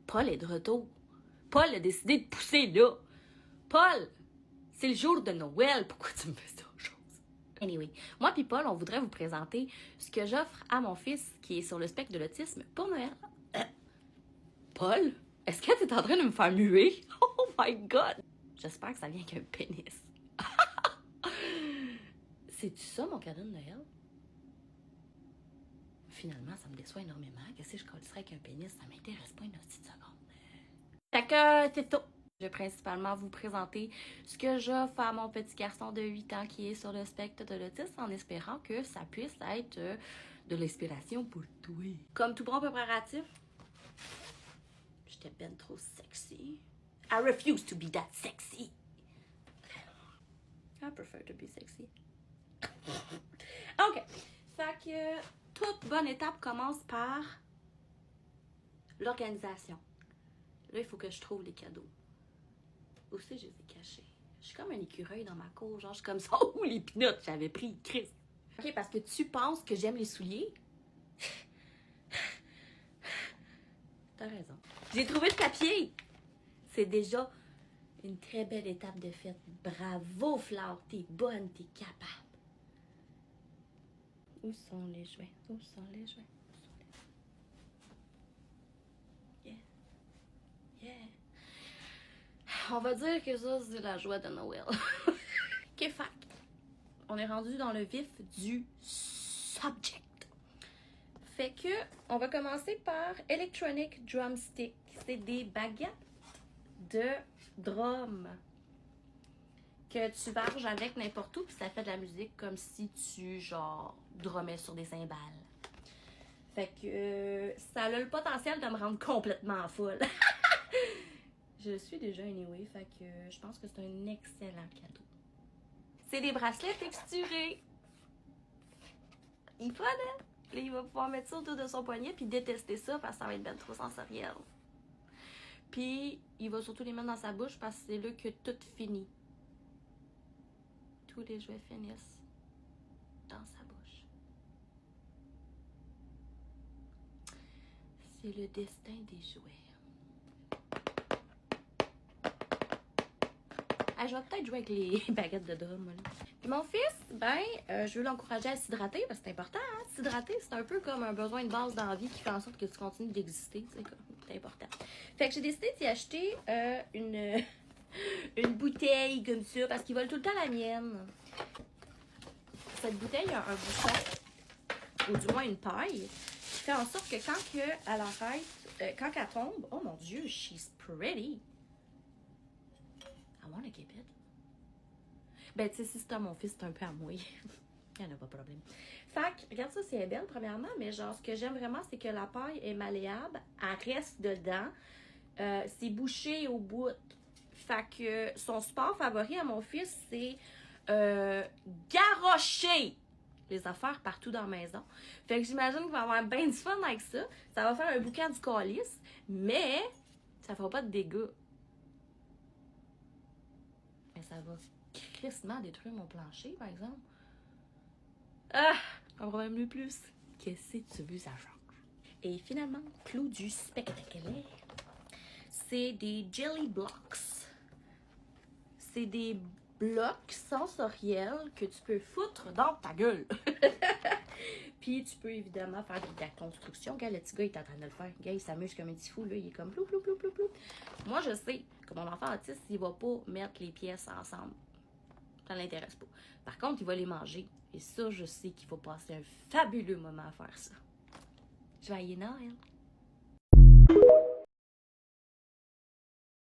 Paul est de retour. Paul a décidé de pousser là. Paul, c'est le jour de Noël. Pourquoi tu me fais ça chose? Anyway, moi puis Paul, on voudrait vous présenter ce que j'offre à mon fils qui est sur le spectre de l'autisme pour Noël. Paul, est-ce que t'es en train de me faire muer? Oh my God! J'espère que ça vient qu'un pénis. C'est-tu ça mon cadeau de Noël? Finalement, ça me déçoit énormément. Qu'est-ce que je collerais avec un pénis? Ça m'intéresse pas une petite seconde. Fait que c'est tout. Je vais principalement vous présenter ce que j'offre à mon petit garçon de 8 ans qui est sur le spectre de l'autisme en espérant que ça puisse être de l'inspiration pour toi. Comme tout bon préparatif, j'étais ben trop sexy. I refuse to be that sexy. I prefer to be sexy. OK. Fait que toute bonne étape commence par l'organisation. Là, il faut que je trouve les cadeaux. Où c'est que je les ai cachés? Je suis comme un écureuil dans ma cour. Genre, je suis comme ça. Oh, les pinottes, j'avais pris Christ. OK, parce que tu penses que j'aime les souliers? T'as raison. J'ai trouvé le papier. C'est déjà une très belle étape de fête. Bravo, Flore. T'es bonne, t'es capable. Où sont les jouets? Où sont les jouets? Yeah. Yeah. On va dire que ça, c'est la joie de Noël. OK, fac. On est rendu dans le vif du subject. Fait que, on va commencer par Electronic Drumstick. C'est des baguettes de drum que tu varges avec n'importe où, puis ça fait de la musique comme si tu, genre, drummais sur des cymbales. Fait que ça a le potentiel de me rendre complètement folle. Je suis déjà anyway, fait que je pense que c'est un excellent cadeau. C'est des bracelets texturés. Il est fun, hein? Là, il va pouvoir mettre ça autour de son poignet puis détester ça parce que ça va être bien trop sensoriel. Puis, il va surtout les mettre dans sa bouche parce que c'est là que tout finit. Tous les jouets finissent dans sa bouche. C'est le destin des jouets. Ah, je vais peut-être jouer avec les baguettes de drum. Là. Puis mon fils, je veux l'encourager à s'hydrater parce que c'est important. Hein? S'hydrater, c'est un peu comme un besoin de base dans la vie qui fait en sorte que tu continues d'exister. C'est important. Fait que j'ai décidé d'y acheter une bouteille comme ça parce qu'ils veulent tout le temps la mienne. Cette bouteille a un bouchon, ou du moins une paille, qui fait en sorte que elle arrête, quand elle tombe, oh mon Dieu, she's pretty. I wanna keep it. Ben, tu sais, si c'était mon fils, c'est un peu à moi. Il n'y en a pas de problème. Fait que, regarde ça, c'est belle, premièrement, mais genre, ce que j'aime vraiment, c'est que la paille est malléable. Elle reste dedans. C'est bouché au bout. Fait que son sport favori à mon fils, c'est garrocher les affaires partout dans la maison. Fait que j'imagine qu'il va avoir bien du fun avec ça. Ça va faire un boucan du calice, mais ça fera pas de dégâts. Mais ça va crissement détruire mon plancher, par exemple. Ah! Un problème de plus. Qu'est-ce que tu veux, ça change? Et finalement, clou du spectacle. C'est des jelly blocks. C'est des blocs sensoriels que tu peux foutre dans ta gueule. Puis tu peux évidemment faire de la construction. Regarde, le petit gars, il est en train de le faire. Regarde, il s'amuse comme un petit fou, là. Il est comme plou, plou, plou, plou, plou. Moi, je sais que mon enfant autiste, il va pas mettre les pièces ensemble. Ça l'intéresse pas. Par contre, il va les manger. Et ça, je sais qu'il faut passer un fabuleux moment à faire ça. Joyeux Noël!